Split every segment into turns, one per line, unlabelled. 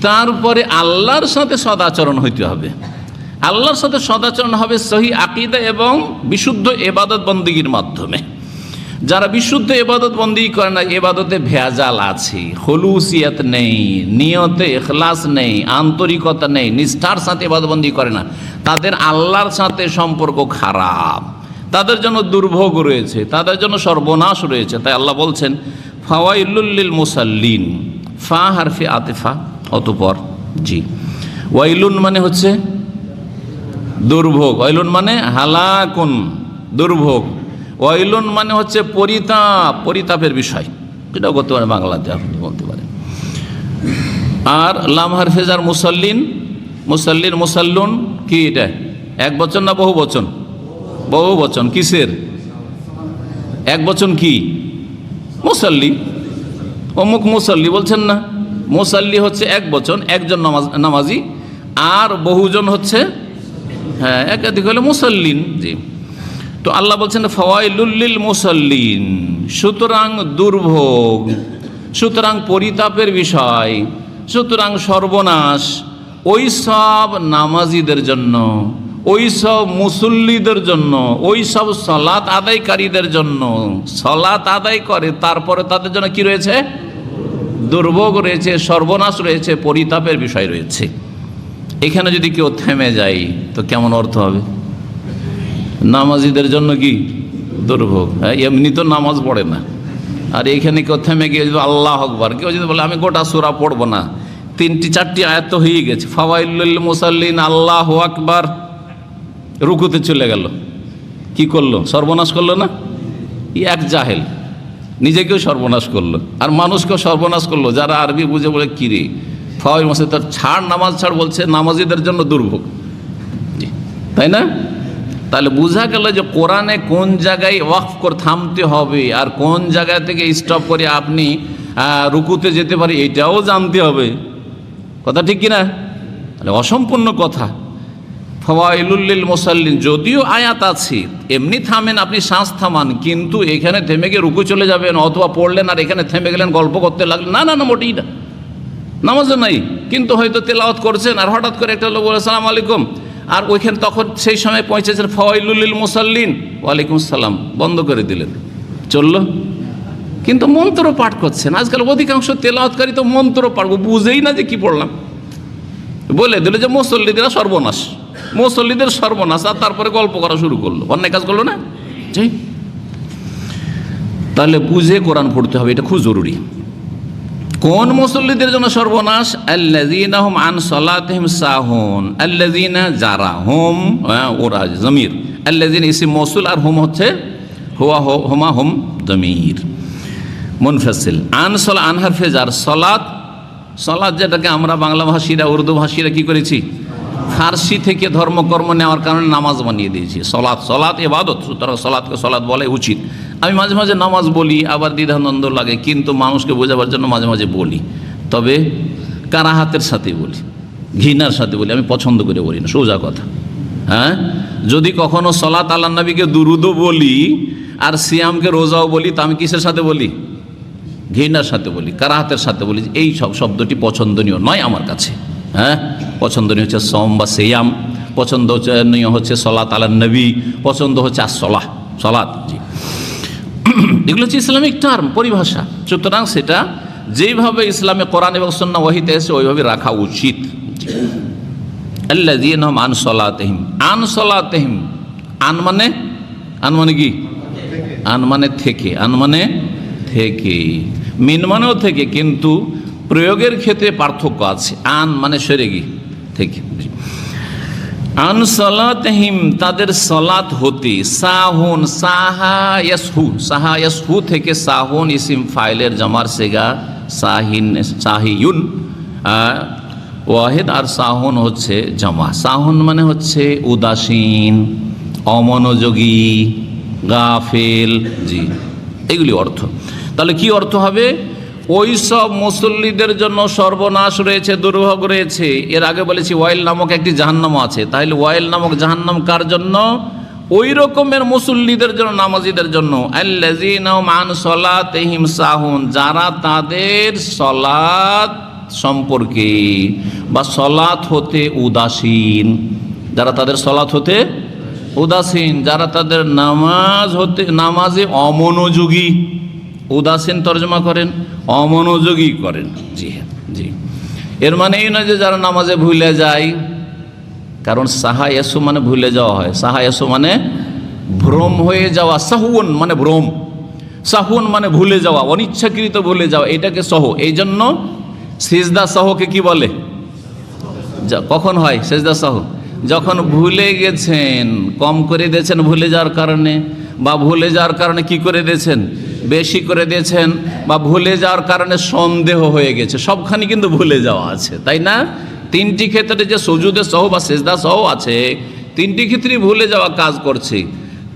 তারপরে আল্লাহর সাথে সদাচরণ হইতে হবে। আল্লাহর সাথে সদাচরণ হবে সহি আকীদা এবং বিশুদ্ধ ইবাদত বন্দেগীর মাধ্যমে। যারা বিশুদ্ধ ইবাদত বন্দেগী করে না, ইবাদতে ভেজাল আছে, খুলুসিয়ত নেই, নিয়তে ইখলাস নেই, আন্তরিকতা নেই, নিষ্ঠার সাথে ইবাদত বন্দেগী করে না, তাদের আল্লাহর সাথে সম্পর্ক খারাপ, তাদের জন্য দুর্ভোগ রয়েছে, তাদের জন্য সর্বনাশ রয়েছে। তাই আল্লাহ বলছেন ফাওয়াইলুল লিল মুসাল্লিন, ফা হারফে আতিফা, অতঃপর জি, ওয়াইলুন মানে হচ্ছে দুর্ভোগ, ওয়াইলুন মানে হালাকুন দুর্ভোগ, ওয়াইলুন মানে হচ্ছে পরিতাপ, পরিতাপের বিষয়, এটাও করতে পারে বাংলাতে আপনি বলতে পারেন। আর লাম হারফেজার মুসাল্লিন, মুসাল্লিন মুসাল্লুন কি এটা এক বচন না বহু বচন? বহু বচন। কিসের এক বচন? কি মুসাল্লি, অমুক মুসাল্লি বলছেন না, মুসাল্লি হচ্ছে এক বচন, একজন নামাজি, আর বহুজন হচ্ছে হ্যাঁ একাধিক হলে মুসাল্লিন। জি, তো আল্লাহ বলছেন ফাওয়াইলুল লিল মুসাল্লিন, সুতরাং দুর্ভোগ, সুতরাং পরিতাপের বিষয়, সুতরাং সর্বনাশ ওই সব নামাজিদের জন্য, ওই সব মুসল্লিদের জন্য, ওই সব সালাত আদায়কারীদের জন্য, সালাত আদায় করে তারপরে তাদের জন্য কি রয়েছে? দুর্ভোগ রয়েছে, সর্বনাশ রয়েছে, পরিতাপের বিষয় রয়েছে। এখানে যদি কেউ থেমে যায় তো কেমন অর্থ হবে? নামাজিদের জন্য কি দুর্ভোগ, হ্যাঁ এমনি তো নামাজ পড়ে না, আর এখানে কেউ থেমে গিয়ে যদি আল্লাহ আকবার, কেউ যদি বলে আমি গোটা সূরা পড়বো না, 3-4টি আয়াত তো হয়ে গেছে, ফাওয়াইলুল মুসাল্লিন আল্লাহু আকবার, রুকুতে চলে গেল, কি করলো? সর্বনাশ করলো না? এক জাহেল নিজেকেও সর্বনাশ করলো আর মানুষকেও সর্বনাশ করলো। যারা আরবি বুঝে বলে কিরে ফাওয়াইল মাসে তার ছাড়, নামাজ ছাড়, বলছে নামাজিদের জন্য দুর্ভোগ, তাই না? তাহলে বোঝা গেল যে কোরআনে কোন জায়গায় ওয়াকফ করে থামতে হবে আর কোন জায়গা থেকে স্টপ করে আপনি রুকুতে যেতে পারি এটাও জানতে হবে। কথা ঠিক কিনা? তাহলে অসম্পূর্ণ কথা। ফাওয়াইলুল লিল মুসাল্লিন, যদিও আয়াত আছে এমনি থামেন, আপনি শ্বাস থামান, কিন্তু এখানে থেমে গিয়ে রুকু চলে যাবেন অথবা পড়লেন আর এখানে থেমে গেলেন, গল্প করতে লাগলেন, না না না, মোটেই না। নামাজও নাই, কিন্তু হয়তো তেলাওয়াত করছেন আর হঠাৎ করে একটা লোক বলে আসসালামু আলাইকুম, আর ওইখানে তখন সেই সময় পৌঁছেছেন ফাওয়াইলুল লিল মুসাল্লিন, ওয়ালাইকুম সালাম, বন্ধ করে দিলেন, চললো। কিন্তু মন্ত্র পাঠ করছেন। আজকাল অধিকাংশ তেলাওয়াতকারী তো মন্ত্র পাঠ বুঝেই না যে কি পড়লাম, বলে দিল যে মুসল্লিদের সর্বনাশ, মুসল্লিদের সর্বনাশ, আর তারপরে গল্প করা শুরু করলো, অন্যায় কাজ করলো না। তাহলে বুঝে কোরআন পড়তে হবে, এটা খুব জরুরি। কোন মুসল্লিদের জন্য সর্বনাশ? আল্লাযীনা হুম আন সালাতিহিম সাহুন, আল্লাযীনা যারা, হুম ওরা জমির, আল্লাযীনা ইসম মৌসুল আর হুম হচ্ছে হুয়া হুমা হুম জমির মুনফাসিল। আন সালা আন হারফে জার, সালাত, সালাত যেটাকে আমরা বাংলা ভাষীরা উর্দু ভাষীরা কি করেছি? ফার্সি থেকে ধর্মকর্ম নেওয়ার কারণে নামাজ বানিয়ে দিয়েছি। সলাৎ, সলাৎ ইবাদত, সুতরাং সলাৎকে সলাৎ বলাই উচিত। আমি মাঝে মাঝে নামাজ বলি, আবার দ্বিধাদ্বন্দ্ব লাগে, কিন্তু মানুষকে বোঝাবার জন্য মাঝে মাঝে বলি, তবে কারাহাতের সাথে বলি, ঘৃণার সাথে বলি, আমি পছন্দ করে বলি না, সোজা কথা। হ্যাঁ, যদি কখনো সলাৎ আল্লাহ নবীকে দুরুদও বলি আর সিয়ামকে রোজাও বলি, তা আমি কিসের সাথে বলি? ঘৃণার সাথে বলি, কারাহাতের সাথে বলি। এই সব শব্দটি পছন্দনীয় নয় আমার কাছে। হ্যাঁ, পছন্দনীয় হচ্ছে সম বা সিয়াম, পছন্দনীয় হচ্ছে সলাত আলা নবী, পছন্দ হচ্ছে আসলাহ, সলাত। জি, এগুলো হচ্ছে ইসলামিক টার্ম, পরিভাষা। সুতরাং সেটা যেইভাবে ইসলামে কোরআন এবং সুন্নাহ ওয়াহিতে এসে ওইভাবে রাখা উচিত। আল্লাযীনা হুম আন সালাতিহিম, আন সালাতিহিম, আন মানে কি? আন মানে থেকে, আন মানে থেকে, মিন মানেও থেকে, কিন্তু প্রয়োগের ক্ষেত্রে পার্থক্য আছে। আন মানে সরে গিয়ে, থেকে। আন সালাতিহিম, তাদের সালাত হতে, সাহুন, সাহা ইয়াসহু, সাহা ইয়াসহু থেকে সাহুন ইসিম ফাইলের জামার সেগা, সাহিন সাহিয়ুন ওয়াহিদ, আর সাহুন হচ্ছে জামা। সাহুন মানে হচ্ছে উদাসীন, অমনোযোগী, গাফেল। জি, এগুলি অর্থ। তাহলে কি অর্থ হবে? ওই সব মুসল্লিদের জন্য সর্বনাশ রয়েছে, দুর্ভোগ রয়েছে। এর আগে বলেছি ওয়াইল নামক একটি জাহান্নাম আছে, তাহলে ওয়াইল নামক জাহান্নাম কার জন্য? ওই রকমের মুসল্লিদের জন্য, নামাজিদের জন্য। আল্লাযীনা হুম আন সালাতিহিম সাহুন, যারা তাদের সালাত সম্পর্কে বা সলাত হতে উদাসীন, যারা তাদের সলাত হতে উদাসীন, যারা তাদের নামাজে অমনোযোগী, উদাসীন তর্জমা করেন অমনোযোগী করেন। জি হ্যাঁ, জি। এর মানে এই নয় যে যারা নামাজে ভুলে যায়, কারণ সাহায়াসু মানে ভুলে যাওয়া হয়, সাহায়াসু মানে ভ্রম হয়ে যাওয়া, সাহুন মানে ভ্রম, সাহুন মানে ভুলে যাওয়া, অনিচ্ছাকৃত ভুলে যাওয়া, এটাকে সহ। এই জন্য সিজদা সহকে কি বলে? কখন হয় সিজদা সহ? যখন ভুলে গেছেন, কম করে দিয়েছেন ভুলে যাওয়ার কারণে, বা ভুলে যাওয়ার কারণে কি করে দিয়েছেন, বেশি করে দিয়েছেন, বা ভুলে যাওয়ার কারণে সন্দেহ হয়ে গেছে, সবখানি কিন্তু ভুলে যাওয়া আছে, তাই না? তিনটি ক্ষেত্রে যে সুজুদে সহ বা সিজদা সহ আছে, তিনটি ক্ষেত্রেই ভুলে যাওয়া কাজ করছে।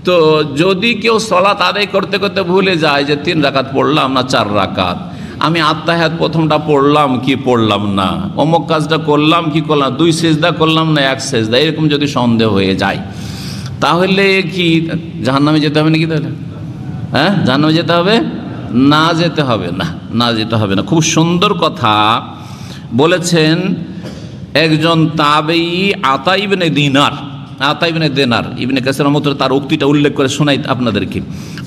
তো যদি কেউ সলাত আদায় করতে করতে ভুলে যায় যে 3 রাকাত পড়লাম না 4 রাকাত, আমি আত্তাহিয়াত প্রথমটা পড়লাম কি পড়লাম না, অমুক কাজটা করলাম কি করলাম, 2 সিজদা করলাম না 1 সিজদা, এরকম যদি সন্দেহ হয়ে যায়, তাহলে কি জাহান্নামে যেতে হবে নাকি? তাহলে হ্যাঁ, জাহান্নামে যেতে হবে? না, যেতে হবে না, না যেতে হবে না। খুব সুন্দর কথা বলেছেন একজন তাবেঈ আতা ইবনে দিনার, আতা ইবনে দিনার, ইবনে কাসির রহমাতুল্লাহ তার উক্তিটা উল্লেখ করে শোনাই আপনাদেরকে,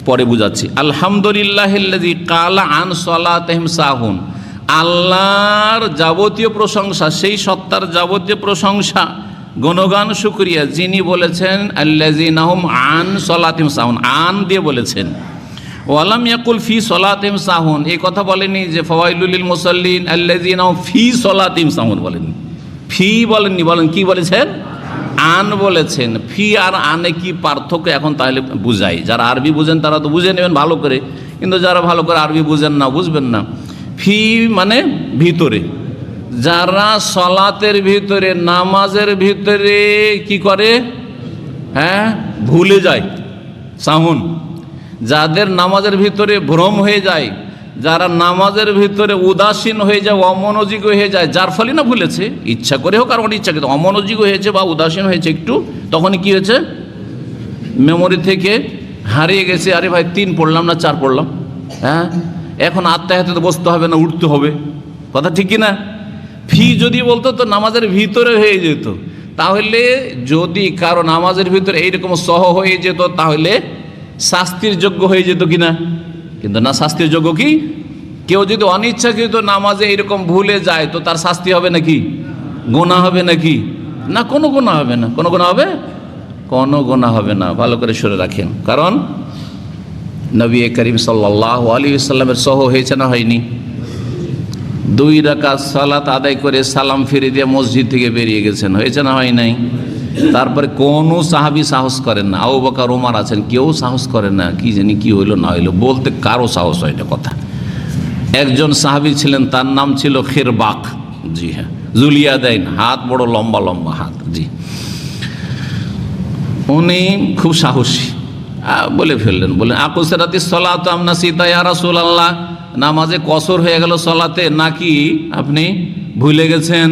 পরে বুঝাচ্ছি। আলহামদুলিল্লাহিল্লাযী ক্বালা আন সালাতিহিম সাহুন, আল্লাহর যাবতীয় প্রশংসা, সেই সত্তার যাবতীয় প্রশংসা, গুণগান শুকরিয়া, যিনি বলেছেন আল্লাযীনা হুম আন সালাতিহিম সাহুন, আন দিয়ে বলেছেন। ওয়ালাম ইয়াকুল ফি সালাতিহিম সাহুন, এই কথা বলেনি যে ফাওয়াইলুল লিল মুসাল্লিন আল্লাযীনা হুম ফি সালাতিহিম সাহুন, বলেননি, ফি বলেননি, বলেন কি বলেছেন? আন বলেছেন। ফি আর আনে কি পার্থক্য এখন তাহলে বুঝাই। যারা আরবি বুঝেন তারা তো বুঝে নেবেন ভালো করে, কিন্তু যারা ভালো করে আরবি বুঝেন না, বুঝবেন না। ফি মানে ভিতরে, যারা সলাতের ভিতরে, নামাজের ভিতরে কি করে, হ্যাঁ, ভুলে যায়, সাহুন, যাদের নামাজের ভিতরে ভ্রম হয়ে যায়, যারা নামাজের ভিতরে উদাসীন হয়ে যায়, অমনোযোগী হয়ে যায়, যার ফলে না ভুলেছে, ইচ্ছা করে হোক আর অনিচ্ছাকৃত অমনোযোগী হয়েছে বা উদাসীন হয়েছে একটু, তখনই কি হয়েছে, মেমোরি থেকে হারিয়ে গেছে, আরে ভাই 3 পড়লাম না 4 পড়লাম, হ্যাঁ, এখন আত্মাহিয়াতে বসতে হবে না, উঠতে হবে, কথা ঠিক কি না? ফি যদি বলতো তো নামাজের ভিতরে হয়ে যেত, তাহলে যদি কারো নামাজের ভিতরে এইরকম সহ হয়ে যেত তাহলে শাস্তির যোগ্য হয়ে যেত কিনা? কিন্তু না, শাস্তির যোগ্য কি? কেউ যদি অনিচ্ছাকৃত নামাজে এরকম ভুলে যায় তো তার শাস্তি হবে নাকি? গুনাহ হবে নাকি? না, কোনো গুনাহ হবে না। কোনো গুনাহ হবে? কোনো গুনাহ হবে না। ভালো করে শুনে রাখেন, কারণ নবী করিম সাল্লাল্লাহু আলাইহি ওয়াসাল্লামের সহ হয়েছে না হয়নি? 2 রাকাত সালাত আদায় করে সালাম ফিরে দিয়ে মসজিদ থেকে বেরিয়ে গেছেন, হয়েছে না হয় নাই? তারপরে কোনো সাহাবী সাহস করেন না, আবু বকর ওমর আছেন, কেউ সাহস করে না, কি জানি কি হইলো না হইলো, বলতে কারো সাহস হয় না কথা। একজন সাহাবী ছিলেন, তার নাম ছিল খিরবাক, জি হ্যাঁ, জুলিয়াদাইন, হাত বড় লম্বা লম্বা হাত, জি। উনি খুব সাহসী, বলে ফেললেন, বলেন আকুসরাতি সলাত আম নাসিতা ইয়া রাসূলুল্লাহ, নামাজে কসর হয়ে গেল সলাতে, নাকি আপনি ভুলে গেছেন?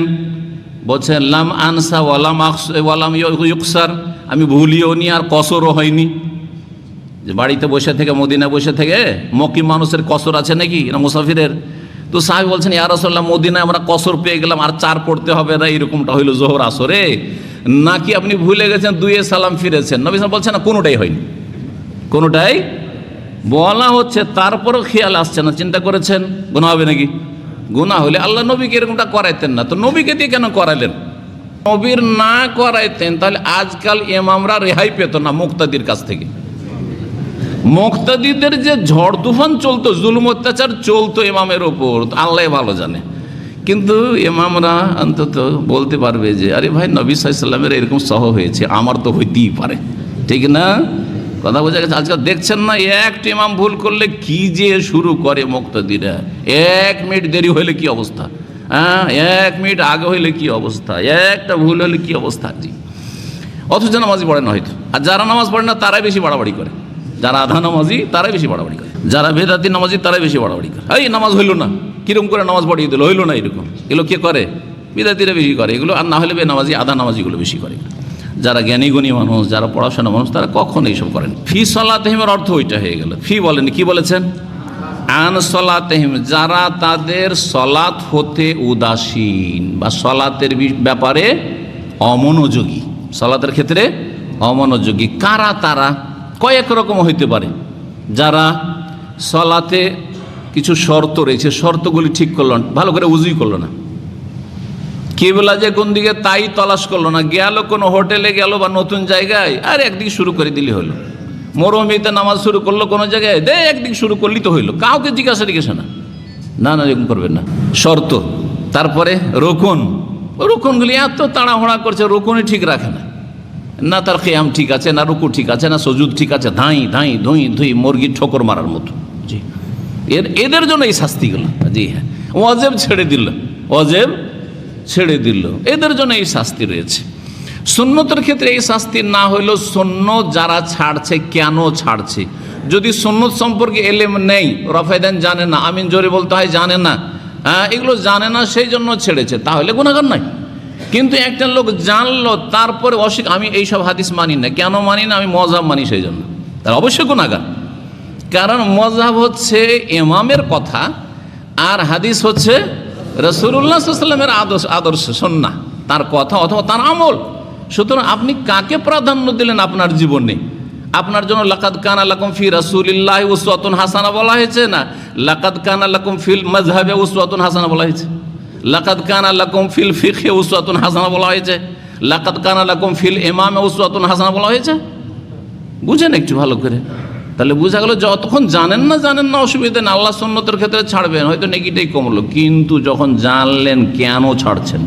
বলছেন লাম আনসা ওয়ালাম ইউকসার, আমি ভুলিও নি আর কসরও হয়নি। যে বাড়িতে বসে থেকে, মদিনায় বসে থেকে, মকিম মানুষের কসর আছে নাকি না মুসাফিরের? তো সাহাবী বলছেন ইয়া রাসূলুল্লাহ, মদিনায় আমরা কসর পেয়ে গেলাম, আর 4 পড়তে হবে না, এরকমটা হইল জোহর আসরে, নাকি আপনি ভুলে গেছেন 2 সালাম ফিরেছেন? নবী সাল্লাল্লাহু বলছেন না, কোনোটাই হয়নি, কোনোটাই বলা হচ্ছে, তারপরও খেয়াল আসছে না, চিন্তা করেছেন গুনাহ হবে নাকি? গুনাহ হলে আল্লাহ নবীকে এরকমটা করাইতেন না, তো নবীকে দিয়ে কেন করাইলেন? নবীর না করাইতেন তাহলে আজকাল ইমামরা রেহাই পেত না মুক্তাদির কাছ থেকে। মুক্তাদিদের যে ঝড় তুফান চলতো, জুলুম অত্যাচার চলতো ইমামের ওপর, আল্লাহ ভালো জানে, কিন্তু ইমামরা অন্তত বলতে পারবে যে আরে ভাই নবী সাল্লাল্লাহু আলাইহি ওয়াসাল্লামের এরকম সহ হয়েছে, আমার তো হইতেই পারে, ঠিক না? কথা বোঝা গেছে? আজকাল দেখছেন না, একটা ইমাম ভুল করলে কি যে শুরু করে মুক্তাদিরা, 1 মিনিট দেরি হইলে কি অবস্থা, হ্যাঁ, 1 মিনিট আগে হইলে কি অবস্থা, একটা ভুল হলে কি অবস্থা, জি। অথচ নামাজি পড়ে না হয়তো, আর যারা নামাজ পড়ে না তারাই বেশি বাড়াবাড়ি করে, যারা আধা নামাজি তারাই বেশি বাড়াবাড়ি করে, যারা বেদাতি নামাজি তারাই বেশি বাড়াবাড়ি করে। এই নামাজ হইল না, কিরকম করে নামাজ পড়িয়ে দিল, হইল না, এরকম এগুলো কে করে? বিদাতিরা বেশি করে এগুলো, আর না হলে বেনামাজি আধা নামাজিগুলো বেশি করে। যারা জ্ঞানী গুণী মানুষ, যারা পড়াশোনা মানুষ, তারা কখনো এইসব করেন। ফি সালাতিহিমের অর্থ ওইটা হয়ে গেল। ফি বলেন, কি বলেছেন? আন সলাতেহিম, যারা তাদের সলাত হতে উদাসীন বা সলাতের ব্যাপারে অমনোযোগী, সলাতের ক্ষেত্রে অমনোযোগী। কারা তারা? কয়েক রকম হইতে পারে। যারা সলাতে কিছু শর্ত রয়েছে, শর্তগুলি ঠিক করল না, ভালো করে উজুই করলো না, কিবলা যে কোন দিকে তাই তলাশ করলো না, গেল কোনো হোটেলে গেল বা নতুন জায়গায়, আর একদিকে শুরু করে দিলে হলো। মরুভূমিতে নামাজ শুরু করলো কোনো জায়গায়, একদিক শুরু করলি তো হইলো, কাউকে জিজ্ঞাসা টিজ্ঞাসা না, না না এরকম করবেন না। শর্ত, তারপরে রুকুনগুলি এত তাড়াহুড়া করছে, রুকুনই ঠিক রাখে না, না তার কিয়াম ঠিক আছে, না রুকু ঠিক আছে, না সজুদ ঠিক আছে, ধাই ধাই ধুই ধুই মুরগির ঠোকর মারার মতো। জি, এদের জন্য এই শাস্তিগুলো। জি হ্যাঁ, ওয়াজেব ছেড়ে দিল, ওয়াজেব ছেড়ে দিল, এদের জন্য এই শাস্তি রয়েছে। সুন্নতের ক্ষেত্রে এই শাস্তি না হইলেও সুন্নত যারা ছাড়ছে, কেন ছাড়ছে? যদি সুন্নত সম্পর্কে এলেম নেই, রফায়দান জানে না, আমিন জোরে বলতে হয় জানে না, এগুলো জানে না, সেই জন্য ছেড়েছে, তাহলে গুনাহগার নাই। কিন্তু একটা লোক জানলো, তারপরে আমি এইসব হাদিস মানি না। কেন মানি না? আমি মযহাব মানি, সেই জন্য তার অবশ্যই গুনাহগার। কারণ মযহাব হচ্ছে ইমামের কথা, আর হাদিস হচ্ছে রাসূলুল্লাহ সাল্লাল্লাহু আলাইহি ওয়াসাল্লামের আদর্শ, সুন্নাহ, তার কথা অথবা তার আমল। সুতরাং আপনি কাকে প্রাধান্য দিলেন আপনার জীবনে? আপনার জন্য লাকাদ কানা লাকুম ফি রাসূলিল্লাহি উসওয়াতুন হাসানা বলা হয়েছে না? লাকাদ কানা লাকুম ফিল মাযহাবে উসওয়াতুন হাসানা বলা হয়েছে, লাকাদ কানা লাকুম ফিল ফিকহে উসওয়াতুন হাসানা বলা হয়েছে, লাকাদ কানা লাকুম ফিল ইমামে উসওয়াতুন হাসানা বলা হয়েছে। বুঝেন একটু ভালো করে, তাহলে বোঝা গেল যতক্ষণ জানেন না অসুবিধা নেই, আল্লাহ সুন্নতের ক্ষেত্রে ছাড়বেন, হয়তো নেকিটাই কমলো। কিন্তু যখন জানলেন কেন ছাড়ছেন,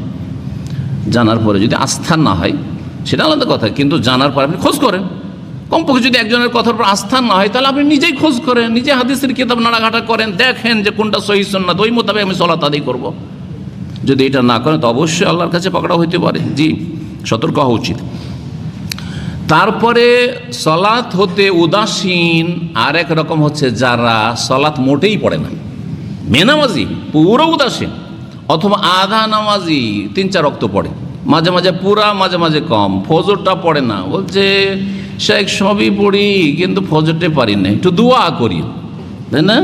জানার পরে যদি আস্থা না হয় সেটা আলাদা কথা, কিন্তু জানার পরে আপনি খোঁজ করেন। কমপক্ষে যদি একজনের কথার উপর আস্থা না হয়, তাহলে আপনি নিজেই খোঁজ করেন, নিজে হাদিসের কিতাব নাড়াঘাটা করেন, দেখেন যে কোনটা সহিহ সুন্নাত, ওই মোতাবেক আমি সালাত আদায় করব। যদি এটা না করেন তো অবশ্যই আল্লাহর কাছে পকড়া হইতে পারে। জি, সতর্ক হওয়া উচিত। তারপরে সলাত হতে উদাসীন আর এক রকম হচ্ছে যারা সলাত মোটেই পড়ে না, বেনামাজি, পুরো উদাসীন, অথবা আধা নামাজি, 3-4 ওয়াক্ত পড়ে, মাঝে মাঝে পুরা, মাঝে মাঝে কম। ফজরটা পড়ে না, বলছে শেখ সবই পড়ি কিন্তু ফজরটা পারি না, একটু দোয়া করি, তাই না?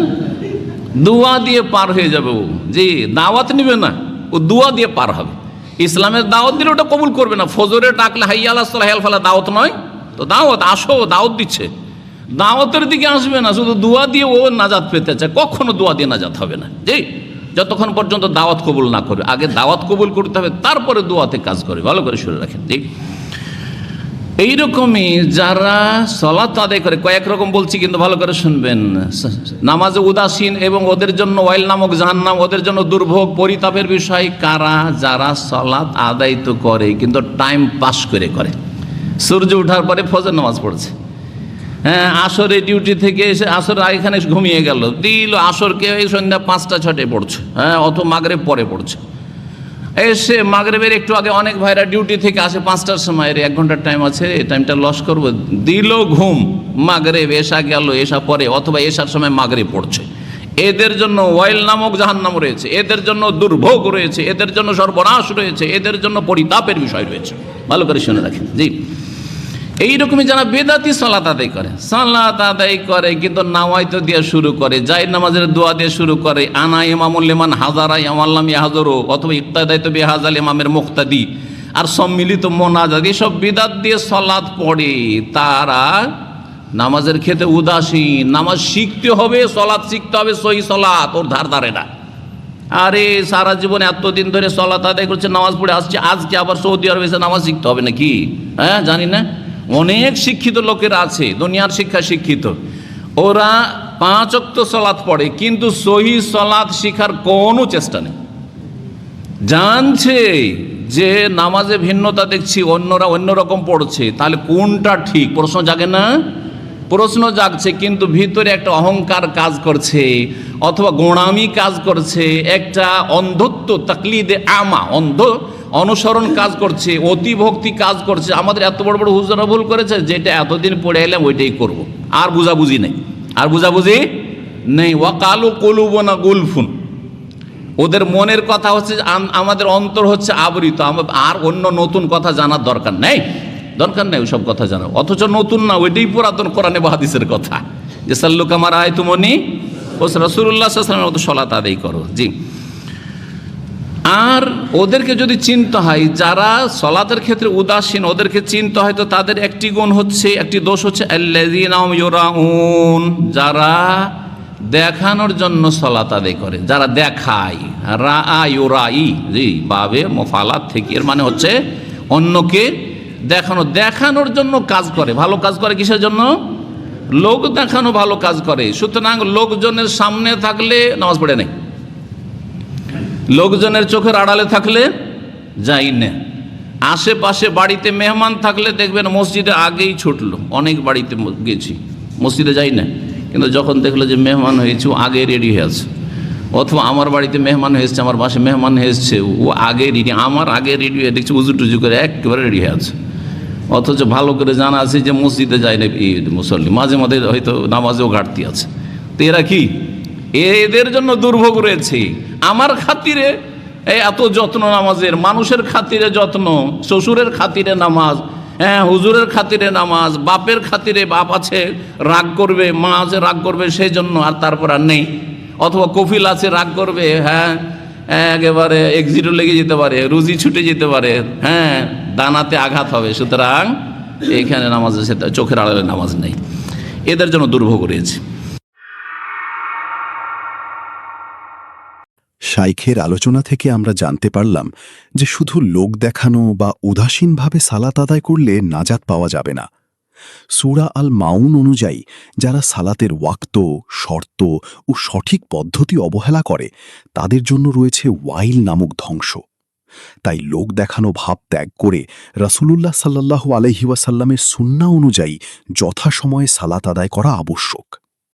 দোয়া দিয়ে পার হয়ে যাবে ও। জি, দাওয়াত নিবে না, ও দোয়া দিয়ে পার হবে। ইসলামের দাওয়াত দিলে ওটা কবুল করবে না। ফজরে ডাকলে হাইয়া আলাস সালাহ হাল ফালা দাওয়াত নয় তো, দাওয়াত আসো, দাওয়াত দিচ্ছে, দাওয়াতের দিকে আসবে না, শুধু দোয়া দিয়ে ও নাজাত পেতে চায়। কখনো দোয়া দিয়ে নাজাত হবে না। জি, যতক্ষণ পর্যন্ত দাওয়াত কবুল না করবে, আগে দাওয়াত কবুল করতে হবে, তারপরে দোয়াতে কাজ করে। ভালো করে শুনে রাখেন। জি, এইরকমই যারা সলাত আদায় করে, কয়েক রকম বলছি কিন্তু ভালো করে শুনবেন। নামাজে উদাসীন এবং ওদের জন্য ওয়াইল নামক জাহান্নাম, ওদের জন্য দুর্ভোগ, পরিতাপের বিষয়। কারা? যারা সলাত আদায় তো করে কিন্তু টাইম পাস করে। সূর্য ওঠার পরে ফজর নামাজ পড়ছে, হ্যাঁ, আসরে ডিউটি থেকে এসে আসর এখানে ঘুমিয়ে গেল, দিল আসরকে এই সন্ধ্যা 5টা-6টায় পড়ছে, হ্যাঁ, অত মাগরিব পরে পড়ছে। এসে মাগরিবের একটু আগে অনেক ভাইরা ডিউটি থেকে আসে 5টার সময়, 1 ঘন্টার টাইম আছে, এই টাইমটা লস করবো, দিল ঘুম, মাগরিব এশা গেল, এশা পরে অথবা এশার সময় মাগরিব পড়ছে। এদের জন্য ওয়াইল নামক জাহান্নাম রয়েছে, এদের জন্য দুর্ভোগ রয়েছে, এদের জন্য সর্বনাশ রয়েছে, এদের জন্য পরিতাপের বিষয় রয়েছে। ভালো করে শুনে রাখেন। জি, এইরকমই যারা বেদাতি সালাত আদায় করে কিন্তু নাওয়াইতো দিয়ে শুরু করে, জাহির নামাজের দোয়া দিয়ে শুরু করে, আনা ইমামুল লিমান হাজারা ইয়ামাল্লাম ইয়াহজুরু, অথবা ইক্তাদাইতু বিহাজাল ইমামের মুক্তাদি, আর সম্মিলিত মোনাজাত, এসব বিদাত দিয়ে সালাত পড়ে। তারা নামাজের ক্ষেত্রে উদাসীন। নামাজ শিখতে হবে, সালাত শিখতে হবে, সহি সালাত, ওর ধারে না। আরে সারা জীবনে এতদিন ধরে সালাত আদায় করছে, নামাজ পড়ে আসছে, আজকে আবার সৌদি আরবে এসে নামাজ শিখতে হবে নাকি? হ্যাঁ, জানি না। অনেক শিক্ষিত লোকেরা আছে, দুনিয়ার শিক্ষা শিক্ষিত, ওরা 5 ওয়াক্ত সালাত পড়ে কিন্তু সহি সালাত শিখার কোনো চেষ্টা নেই। জানছে যে নামাজে ভিন্নতা দেখছি, অন্যরা অন্যরকম পড়ছে, তাহলে কোনটা ঠিক? প্রশ্ন জাগে না? প্রশ্ন জাগছে, কিন্তু ভিতরে একটা অহংকার কাজ করছে, অথবা গোঁড়ামি কাজ করছে, একটা অন্ধত্ব, তাকলিদে আমা, অন্ধ অনুসরণ কাজ করছে, অতিভক্তি কাজ করছে। আমাদের এত বড় বড় হুজুরা ভুল করেছে, যেটা এতদিন পড়ে এলাম ওইটাই করব, আর বুঝাবুঝি নেই, ওয়াকালু কুলুবুনা গুলফুন, ওদের মনের কথা হচ্ছে আমাদের অন্তর হচ্ছে আবৃত, আর অন্য নতুন কথা জানার দরকার নেই ওইসব কথা জানা। অথচ নতুন না, ওইটাই পুরাতন কোরআনে বা হাদিসের কথা, যে সাল্লু কামা রাআইতুমুনি ও রাসূলুল্লাহ সাল্লাল্লাহু আলাইহি ওয়াসাল্লামের মতো সালাত আদায় করো। জি, আর ওদেরকে যদি চিনতে হয়, যারা সলাতের ক্ষেত্রে উদাসীন, ওদেরকে চিনতে হয় তো তাদের একটি গুণ হচ্ছে, একটি দোষ হচ্ছে আল্লাযীনা হুম ইউরাউন, যারা দেখানোর জন্য সলাত আদায় করে, যারা দেখায়। রাআ ইউরাই, জি, বাবে মুফালাত থেকে, এর মানে হচ্ছে অন্যকে দেখানো, দেখানোর জন্য কাজ করে। ভালো কাজ করে কিসের জন্য? লোক দেখানো ভালো কাজ করে। সুতরাং লোকজনের সামনে থাকলে নামাজ পড়ে নেই, লোকজনের চোখের আড়ালে থাকলে যাই না। আশেপাশে বাড়িতে মেহমান থাকলে দেখবেন মসজিদে আগেই ছুটলো। অনেক বাড়িতে গেছি, মসজিদে যাই না, কিন্তু যখন দেখলো যে মেহমান হয়েছে ও আগে রেডি হয়ে আছে। অথবা আমার বাড়িতে মেহমান হয়েছে, আমার বাসায় মেহমান হয়েছে, ও আগে রেডি, আমার আগে রেডি হয়ে দেখছি উজু টুজু করে একেবারে রেডি হয়ে আছে। অথচ ভালো করে জানা আছে যে মসজিদে যায় না মুসল্লি, মাঝে মাঝে হয়তো নামাজেও ঘাটতি আছে। তো এরা কি, এদের জন্য দুর্ভোগ রয়েছে। আমার খাতিরে এত যত্ন নামাজের, মানুষের খাতিরে যত্ন, শ্বশুরের খাতিরে নামাজ, হ্যাঁ হুজুরের খাতিরে নামাজ, বাপের খাতিরে, বাপ আছে রাগ করবে, মা আছে রাগ করবে সেই জন্য, আর তারপর আর নেই। অথবা কফিল আছে রাগ করবে, হ্যাঁ একেবারে এক্সিডেন্ট লেগে যেতে পারে, রুজি ছুটে যেতে পারে, হ্যাঁ দানাতে আঘাত হবে। সুতরাং এইখানে নামাজ আছে, চোখের আড়ালে নামাজ নেই। এদের জন্য দুর্ভোগ রয়েছে।
শাইখের আলোচনা থেকে আমরা জানতে পারলাম যে শুধু লোক দেখানো বা উদাসীনভাবে সালাত আদায় করলে নাজাত পাওয়া যাবে না। সূরা আল মাউন অনুযায়ী যারা সালাতের ওয়াক্ত, শর্ত ও সঠিক পদ্ধতি অবহেলা করে তাদের জন্য রয়েছে ওয়াইল নামক ধ্বংস। তাই লোক দেখানো ভাব ত্যাগ করে রাসূলুল্লাহ সাল্লাল্লাহু আলাইহি ওয়াসাল্লামের সুন্নাহ অনুযায়ী যথাসময়ে সালাত আদায় করা আবশ্যক।